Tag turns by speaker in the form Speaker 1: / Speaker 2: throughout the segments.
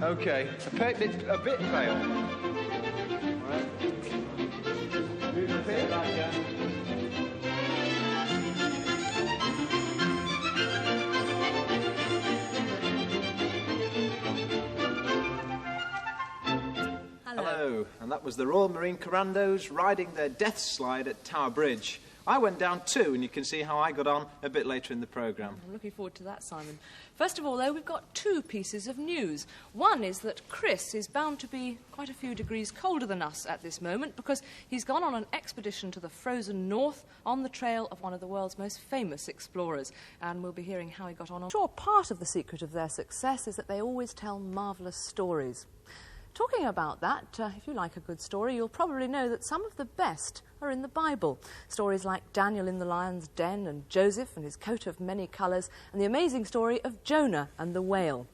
Speaker 1: OK, a bit pale. Right. Move the pin.
Speaker 2: Hello, and that was the Royal Marine Commandos riding their death slide at Tower Bridge. I went down too, and you can see how I got on a bit later in the programme.
Speaker 3: I'm looking forward to that, Simon. First of all, though, we've got two pieces of news. One is that Chris is bound to be quite a few degrees colder than us at this moment because he's gone on an expedition to the frozen north on the trail of one of the world's most famous explorers, and we'll be hearing how he got on. I'm sure part of the secret of their success is that they always tell marvellous stories. Talking about that, if you like a good story, you'll probably know that some of the best are in the Bible. Stories like Daniel in the lion's den and Joseph and his coat of many colours and the amazing story of Jonah and the whale.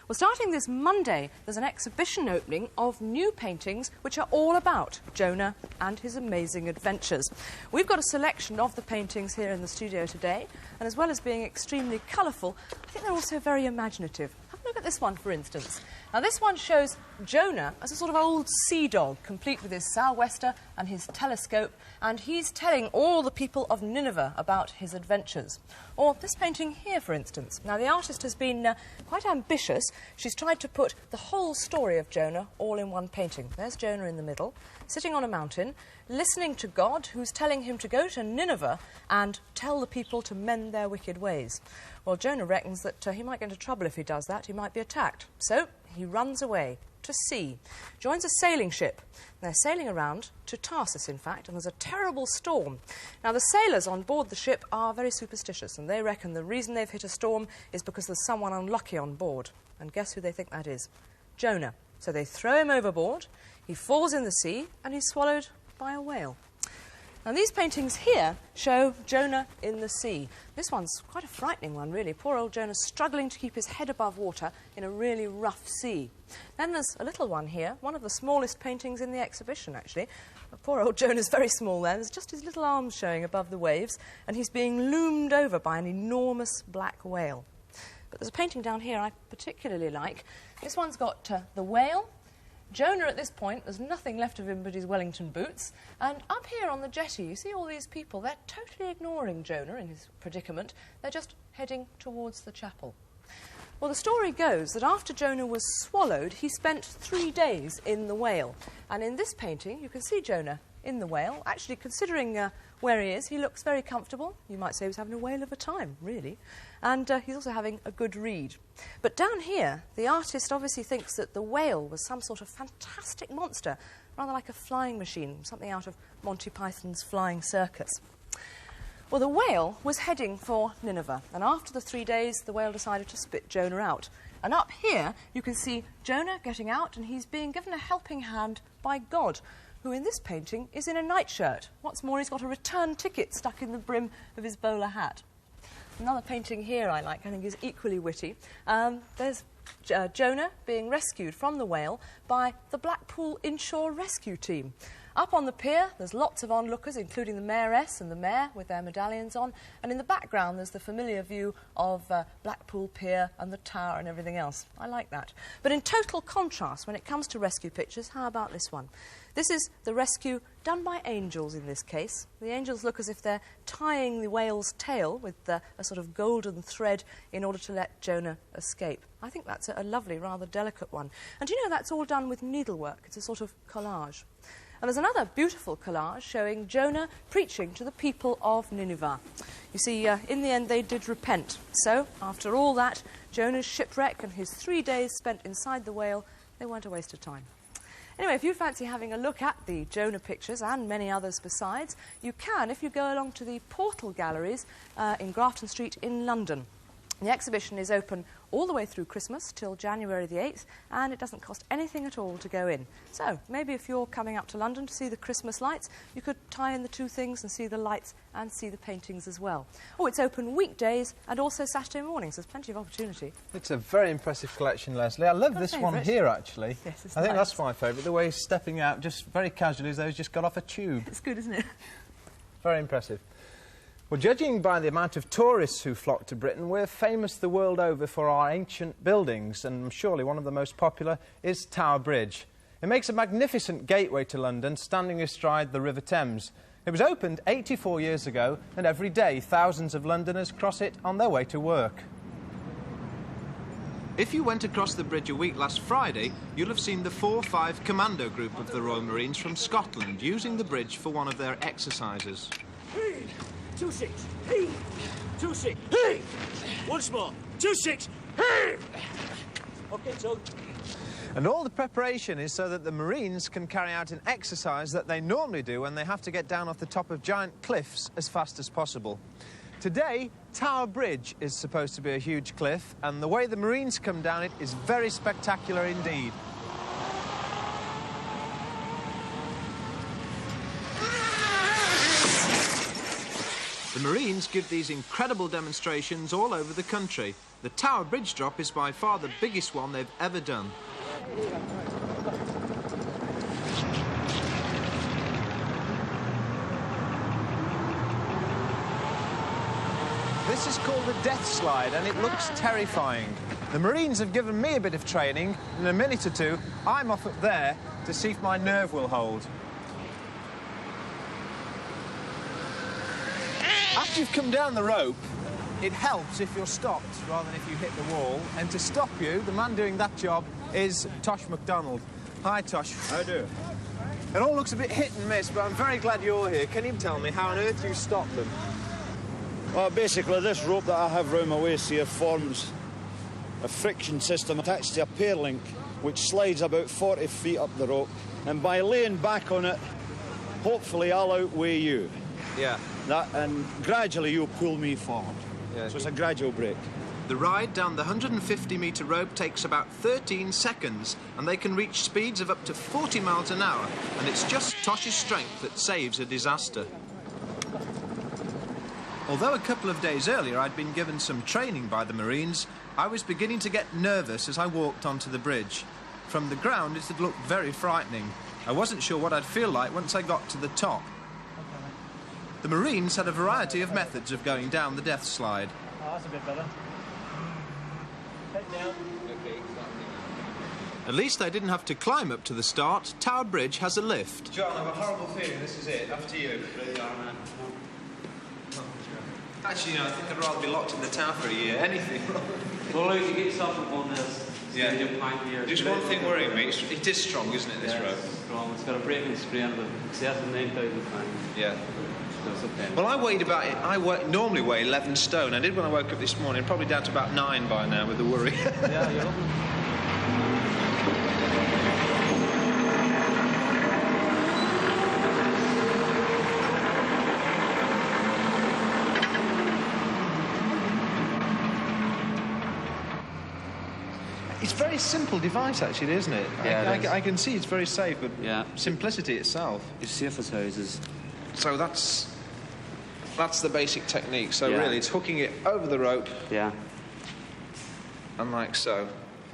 Speaker 3: Well, starting this Monday, there's an exhibition opening of new paintings which are all about Jonah and his amazing adventures. We've got a selection of the paintings here in the studio today, and as well as being extremely colourful, I think they're also very imaginative. Have a look at this one, for instance. Now, this one shows Jonah as a sort of old sea dog, complete with his sou'wester and his telescope, and he's telling all the people of Nineveh about his adventures. Or this painting here, for instance. Now, the artist has been quite ambitious. She's tried to put the whole story of Jonah all in one painting. There's Jonah in the middle, sitting on a mountain, listening to God, who's telling him to go to Nineveh and tell the people to mend their wicked ways. Well, Jonah reckons that he might get into trouble if he does that. He might be attacked. So he runs away to sea, joins a sailing ship. They're sailing around to Tarsus, in fact, and there's a terrible storm. Now, the sailors on board the ship are very superstitious, and they reckon the reason they've hit a storm is because there's someone unlucky on board. And guess who they think that is? Jonah. So they throw him overboard, he falls in the sea, and he's swallowed by a whale. Now, these paintings here show Jonah in the sea. This one's quite a frightening one, really. Poor old Jonah struggling to keep his head above water in a really rough sea. Then there's a little one here, one of the smallest paintings in the exhibition, actually. Poor old Jonah's very small there. There's just his little arms showing above the waves, and he's being loomed over by an enormous black whale. But there's a painting down here I particularly like. This one's got the whale. Jonah, at this point, there's nothing left of him but his Wellington boots. And up here on the jetty, you see all these people. They're totally ignoring Jonah in his predicament. They're just heading towards the chapel. Well, the story goes that after Jonah was swallowed, he spent 3 days in the whale. And in this painting, you can see Jonah in the whale. Actually, considering where he is, he looks very comfortable. You might say he's having a whale of a time, really. And he's also having a good read. But down here, the artist obviously thinks that the whale was some sort of fantastic monster, rather like a flying machine, something out of Monty Python's Flying Circus. Well, the whale was heading for Nineveh, and after the 3 days, the whale decided to spit Jonah out. And up here, you can see Jonah getting out, and he's being given a helping hand by God, who in this painting is in a nightshirt. What's more, he's got a return ticket stuck in the brim of his bowler hat. Another painting here I like, I think is equally witty. There's Jonah being rescued from the whale by the Blackpool Inshore Rescue Team. Up on the pier, there's lots of onlookers, including the mayoress and the mayor with their medallions on, and in the background there's the familiar view of Blackpool Pier and the tower and everything else. I like that. But in total contrast, when it comes to rescue pictures, how about this one? This is the rescue done by angels in this case. The angels look as if they're tying the whale's tail with a sort of golden thread in order to let Jonah escape. I think that's a lovely, rather delicate one. And you know, that's all done with needlework. It's a sort of collage. And there's another beautiful collage showing Jonah preaching to the people of Nineveh. You see, in the end, they did repent. So, after all that, Jonah's shipwreck and his 3 days spent inside the whale, they weren't a waste of time. Anyway, if you fancy having a look at the Jonah pictures and many others besides, you can if you go along to the Portal Galleries in Grafton Street in London. The exhibition is open all the way through Christmas till January the 8th, and it doesn't cost anything at all to go in. So, maybe if you're coming up to London to see the Christmas lights, you could tie in the two things and see the lights and see the paintings as well. Oh, it's open weekdays and also Saturday mornings. There's plenty of opportunity.
Speaker 2: It's a very impressive collection, Lesley. I love this one here, actually.
Speaker 3: Yes, it's
Speaker 2: I think
Speaker 3: nice.
Speaker 2: that's my favourite, the way he's stepping out just very casually as though he's just got off a tube.
Speaker 3: It's good, isn't it?
Speaker 2: Very impressive. Well, judging by the amount of tourists who flock to Britain, we're famous the world over for our ancient buildings, and surely one of the most popular is Tower Bridge. It makes a magnificent gateway to London, standing astride the River Thames. It was opened 84 years ago, and every day thousands of Londoners cross it on their way to work. If you went across the bridge a week last Friday, you'll have seen the 4-5 Commando Group of the Royal Marines from Scotland using the bridge for one of their exercises.
Speaker 4: 2-6, hey! 2-6, hey! Once more, 2-6, hey! Okay, so...
Speaker 2: And all the preparation is so that the Marines can carry out an exercise that they normally do when they have to get down off the top of giant cliffs as fast as possible. Today, Tower Bridge is supposed to be a huge cliff, and the way the Marines come down it is very spectacular indeed. The Marines give these incredible demonstrations all over the country. The Tower Bridge drop is by far the biggest one they've ever done. This is called the Death Slide, and it looks terrifying. The Marines have given me a bit of training. In a minute or two, I'm off up there to see if my nerve will hold. After you've come down the rope, it helps if you're stopped rather than if you hit the wall. And to stop you, the man doing that job is Tosh MacDonald. Hi, Tosh.
Speaker 5: How do you?
Speaker 2: It all looks a bit hit and miss, but I'm very glad you're here. Can you tell me how on earth you stop them?
Speaker 5: Well, basically, this rope that I have round my waist here forms a friction system attached to a pair link, which slides about 40 feet up the rope. And by laying back on it, hopefully I'll outweigh you.
Speaker 2: Yeah.
Speaker 5: And gradually you'll pull me forward.
Speaker 2: Yeah.
Speaker 5: So it's a gradual break.
Speaker 2: The ride down the 150-metre rope takes about 13 seconds, and they can reach speeds of up to 40 miles an hour, and it's just Tosh's strength that saves a disaster. Although a couple of days earlier I'd been given some training by the Marines, I was beginning to get nervous as I walked onto the bridge. From the ground, it had looked very frightening. I wasn't sure what I'd feel like once I got to the top. The Marines had a variety of methods of going down the Death Slide.
Speaker 4: Oh, that's a bit better. Head down. Okay.
Speaker 2: At least I didn't have to climb up to the start. Tower Bridge has a lift. John, I've a horrible feeling this is it. After you. Really are, man. Actually, you know, I think I'd rather be locked in the tower for a year. Anything.
Speaker 6: Well, Luke, you get yourself up on this.
Speaker 2: Yeah. Just one thing worrying me. It is strong, isn't it, this rope?
Speaker 6: It's strong. It's got a breaking spray under the excess of 9,000 pounds.
Speaker 2: Yeah.
Speaker 6: So it's okay.
Speaker 2: Well, I weighed about it. Normally weigh 11 stone. I did when I woke up this morning. Probably down to about 9 by now with the worry.
Speaker 6: Yeah, you're lovely.
Speaker 2: It's a very simple device, actually, isn't it?
Speaker 6: Yeah,
Speaker 2: I can see it's very safe, but
Speaker 6: yeah,
Speaker 2: simplicity itself.
Speaker 6: It's safe as houses.
Speaker 2: So that's the basic technique. So
Speaker 6: yeah,
Speaker 2: really, it's hooking it over the rope.
Speaker 6: Yeah.
Speaker 2: And like so.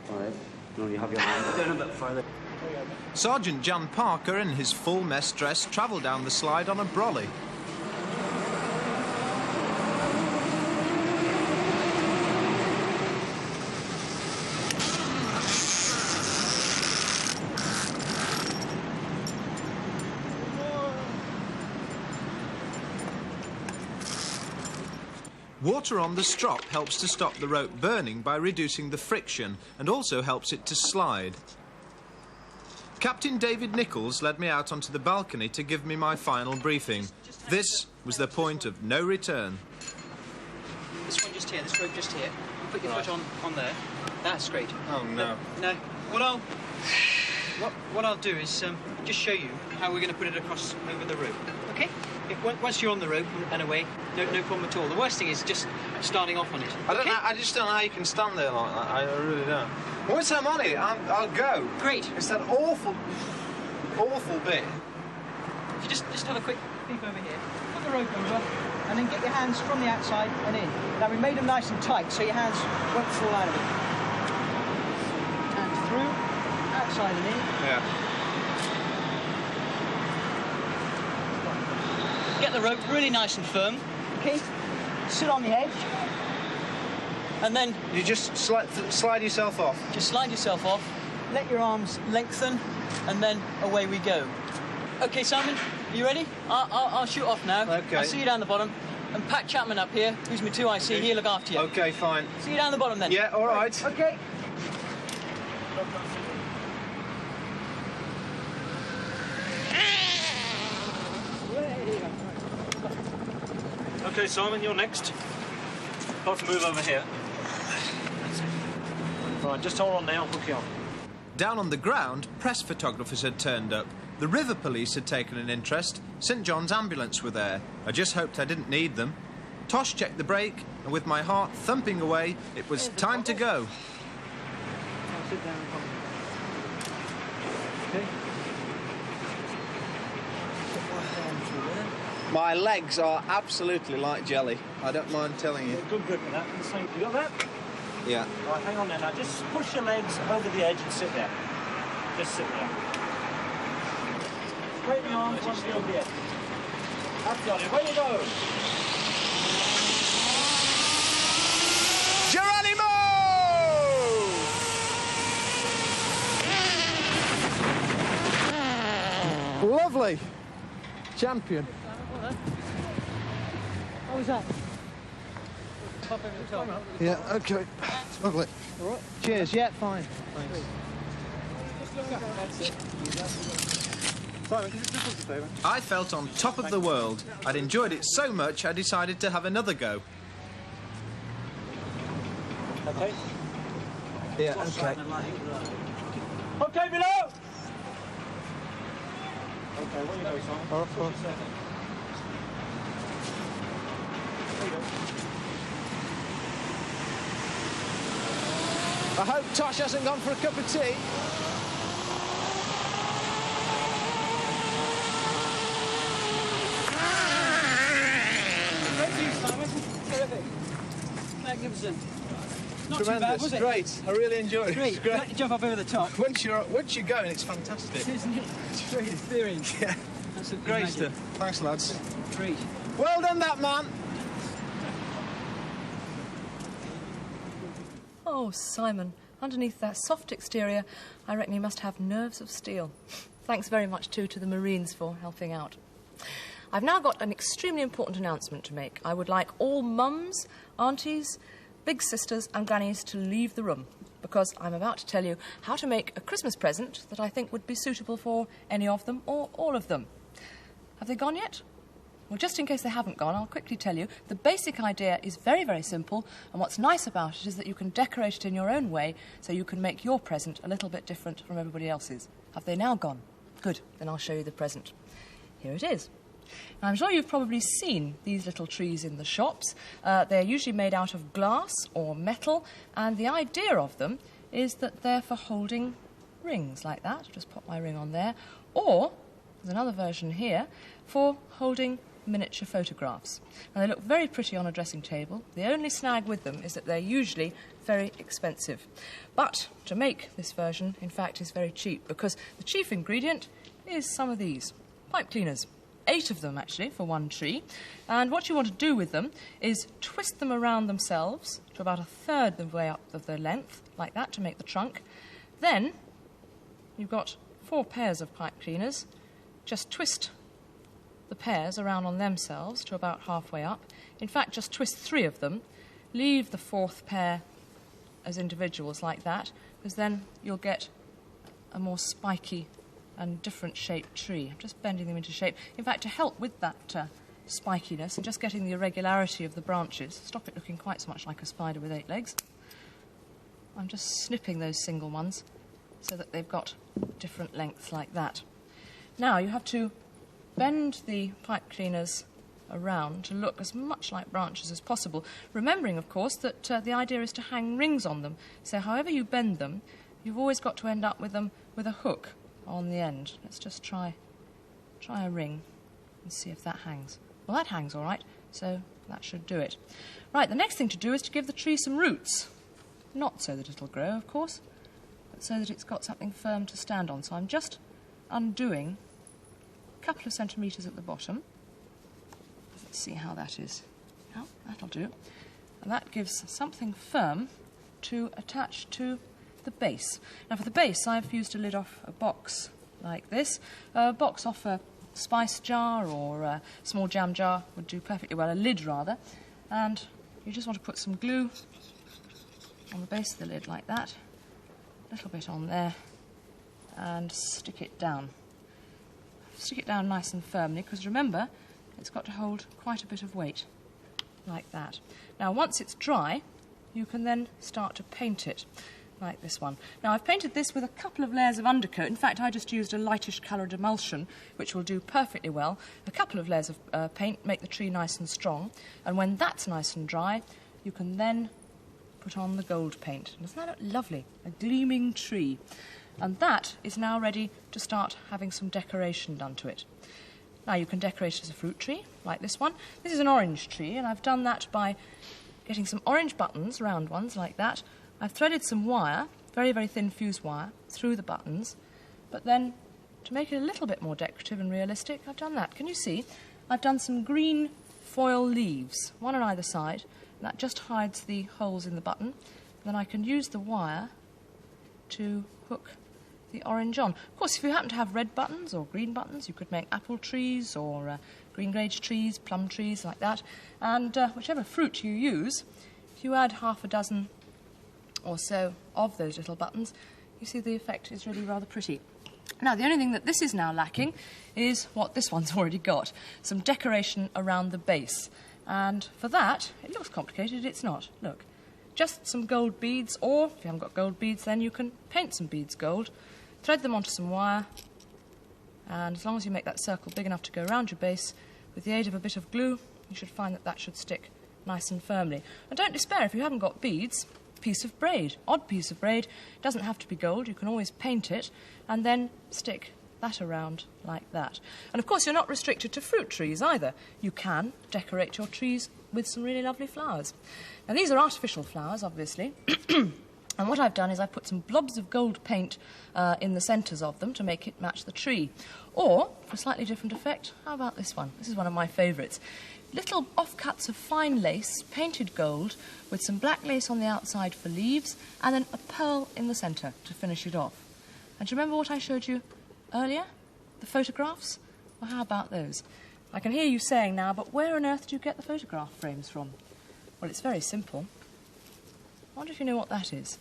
Speaker 6: All right. No, you have your hand down a bit further.
Speaker 2: Sergeant Jan Parker, in his full mess dress, travelled down the slide on a brolly. Water on the strop helps to stop the rope burning by reducing the friction and also helps it to slide. Captain David Nichols led me out onto the balcony to give me my final briefing. This was the point of no return.
Speaker 7: This one just here, this rope just here. Put your foot on there. That's great.
Speaker 2: Oh, no.
Speaker 7: No. What I'll do is just show you how we're going to put it across over the rope. Okay? Once you're on the rope and away, no problem at all. The worst thing is just starting off on it.
Speaker 2: I just don't know how you can stand there like that. I really don't. Once I'm on it, I'll go.
Speaker 7: Great.
Speaker 2: It's that awful bit.
Speaker 7: If you just have a quick peek over here, put the rope over, and then get your hands from the outside and in. Now, we made them nice and tight, so your hands won't fall out of it. And through, outside and in.
Speaker 2: Yeah.
Speaker 7: Get the rope really nice and firm, Okay, sit on the edge, and then
Speaker 2: You just slide yourself off.
Speaker 7: just slide yourself off, let your arms lengthen, and then away we go. Okay, Simon, you ready? I'll shoot off now.
Speaker 2: Okay.
Speaker 7: I'll see you down the bottom. And Pat Chapman up here, who's my 2IC, he'll look after you.
Speaker 2: Okay, fine.
Speaker 7: See you down the bottom then.
Speaker 2: Yeah, all right.
Speaker 7: Okay.
Speaker 4: Okay, Simon, you're next. Got to move over here. Right, just hold on now, hook you on.
Speaker 2: Down on the ground, press photographers had turned up. The river police had taken an interest. St John's ambulance were there. I just hoped I didn't need them. Tosh checked the brake, and with my heart thumping away, it was time to go.
Speaker 7: I'll sit down. Okay.
Speaker 2: My legs are absolutely like jelly. I don't mind telling you.
Speaker 4: Good grip in that. You got that?
Speaker 2: Yeah.
Speaker 4: Right, hang on there now. Just push your legs over the edge and sit there. Just sit there. Straighten the arms once you're over the edge. That's got it. Where you go?
Speaker 2: Geronimo! Lovely. Champion.
Speaker 7: How was that?
Speaker 2: Yeah, okay. Lovely.
Speaker 7: All right.
Speaker 2: Cheers. Yeah, fine. Thanks. I felt on top of the world. I'd enjoyed it so much I decided to have another go.
Speaker 4: Okay.
Speaker 2: Yeah, okay.
Speaker 4: Okay, below! Okay, where you go, Simon?
Speaker 2: I hope Tosh hasn't gone for a cup of tea.
Speaker 7: Terrific. Magnificent. Not too
Speaker 2: Tremendous.
Speaker 7: bad, was it?
Speaker 2: Great. I really enjoyed it.
Speaker 7: Great.
Speaker 2: It's great.
Speaker 7: Let you jump up over the top.
Speaker 2: Once you're going, it's fantastic.
Speaker 7: Isn't it? It's great experience.
Speaker 2: Yeah.
Speaker 7: That's a
Speaker 2: Great
Speaker 7: magic.
Speaker 2: stuff. Thanks, lads.
Speaker 7: Great.
Speaker 2: Well done, that man.
Speaker 3: Oh, Simon, underneath that soft exterior, I reckon you must have nerves of steel. Thanks very much, too, to the Marines for helping out. I've now got an extremely important announcement to make. I would like all mums, aunties, big sisters and grannies to leave the room, because I'm about to tell you how to make a Christmas present that I think would be suitable for any of them or all of them. Have they gone yet? Well, just in case they haven't gone, I'll quickly tell you. The basic idea is very, very simple, and what's nice about it is that you can decorate it in your own way, so you can make your present a little bit different from everybody else's. Have they now gone? Good, then I'll show you the present. Here it is. Now, I'm sure you've probably seen these little trees in the shops. They're usually made out of glass or metal, and the idea of them is that they're for holding rings like that. Just pop my ring on there. Or, there's another version here, for holding miniature photographs. Now, they look very pretty on a dressing table. The only snag with them is that they're usually very expensive. But to make this version, in fact, is very cheap, because the chief ingredient is some of these pipe cleaners. 8 of them, actually, for one tree. And what you want to do with them is twist them around themselves to about 1/3 of the way up of their length, like that, to make the trunk. Then you've got 4 pairs of pipe cleaners. Just twist the pairs around on themselves to about halfway up. In fact, just twist 3 of them. Leave the 4th pair as individuals like that, because then you'll get a more spiky and different shaped tree. I'm just bending them into shape. In fact, to help with that spikiness and just getting the irregularity of the branches, stop it looking quite so much like a spider with 8 legs, I'm just snipping those single ones so that they've got different lengths like that. Now you have to bend the pipe cleaners around to look as much like branches as possible, remembering, of course, that the idea is to hang rings on them. So however you bend them, you've always got to end up with them with a hook on the end. Let's just try a ring and see if that hangs. Well, that hangs all right, so that should do it. Right, the next thing to do is to give the tree some roots. Not so that it'll grow, of course, but so that it's got something firm to stand on. So I'm just undoing a couple of centimetres at the bottom. Let's see how that is. Now, that'll do. And that gives something firm to attach to the base. Now, for the base, I've used a lid off a box like this. A box off a spice jar or a small jam jar would do perfectly well, a lid rather. And you just want to put some glue on the base of the lid like that, a little bit on there, and stick it down. Stick it down nice and firmly, because remember, it's got to hold quite a bit of weight, like that. Now, once it's dry, you can then start to paint it, like this one. Now, I've painted this with a couple of layers of undercoat. In fact, I just used a lightish coloured emulsion, which will do perfectly well. A couple of layers of paint make the tree nice and strong, and when that's nice and dry, you can then put on the gold paint. Doesn't that look lovely? A gleaming tree. And that is now ready to start having some decoration done to it. Now, you can decorate it as a fruit tree, like this one. This is an orange tree, and I've done that by getting some orange buttons, round ones, like that. I've threaded some wire, very, very thin fuse wire, through the buttons. But then, to make it a little bit more decorative and realistic, I've done that. Can you see? I've done some green foil leaves, one on either side. And that just hides the holes in the button. Then I can use the wire to hook the orange on. Of course, if you happen to have red buttons or green buttons, you could make apple trees or green gage trees, plum trees, like that. And whichever fruit you use, if you add half a dozen or so of those little buttons, you see the effect is really rather pretty. Now, the only thing that this is now lacking is what this one's already got, some decoration around the base. And for that, it looks complicated, it's not. Look, just some gold beads, or if you haven't got gold beads, then you can paint some beads gold, thread them onto some wire, and as long as you make that circle big enough to go around your base, with the aid of a bit of glue, you should find that that should stick nice and firmly. And don't despair if you haven't got beads. Piece of braid, odd piece of braid, doesn't have to be gold, you can always paint it, and then stick that around like that. And of course, you're not restricted to fruit trees either. You can decorate your trees with some really lovely flowers. Now, these are artificial flowers, obviously. And what I've done is I've put some blobs of gold paint in the centres of them to make it match the tree. Or, for a slightly different effect, how about this one? This is one of my favourites. Little offcuts of fine lace, painted gold, with some black lace on the outside for leaves, and then a pearl in the centre to finish it off. And do you remember what I showed you earlier? The photographs? Well, how about those? I can hear you saying now, but where on earth do you get the photograph frames from? Well, it's very simple. I wonder if you know what that is.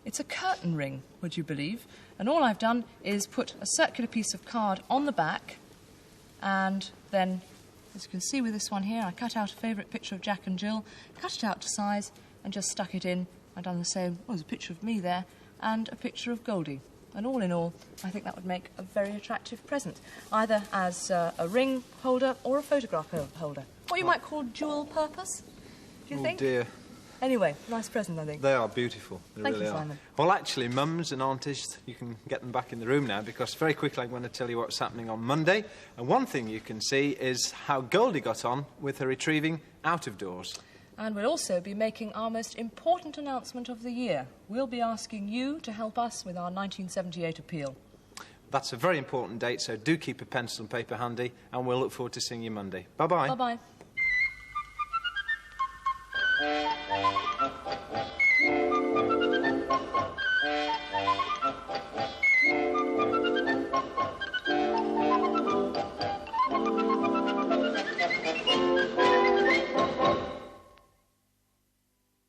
Speaker 3: It's a curtain ring, would you believe? And all I've done is put a circular piece of card on the back, and then, as you can see with this one here, I cut out a favourite picture of Jack and Jill, cut it out to size, and just stuck it in. I've done the same. Well, there's a picture of me there, and a picture of Goldie. And all in all, I think that would make a very attractive present, either as a ring holder or a photograph holder. What you might call dual purpose, do you think?
Speaker 2: Oh, dear.
Speaker 3: Anyway, nice present, I think.
Speaker 2: They are beautiful. They
Speaker 3: Thank
Speaker 2: really
Speaker 3: you,
Speaker 2: are.
Speaker 3: Simon.
Speaker 2: Well, actually, mums and aunties, you can get them back in the room now, because very quickly I'm going to tell you what's happening on Monday. And one thing you can see is how Goldie got on with her retrieving out of doors.
Speaker 3: And we'll also be making our most important announcement of the year. We'll be asking you to help us with our 1978 appeal.
Speaker 2: That's a very important date, so do keep a pencil and paper handy, and we'll look forward to seeing you Monday. Bye-bye.
Speaker 3: Bye-bye.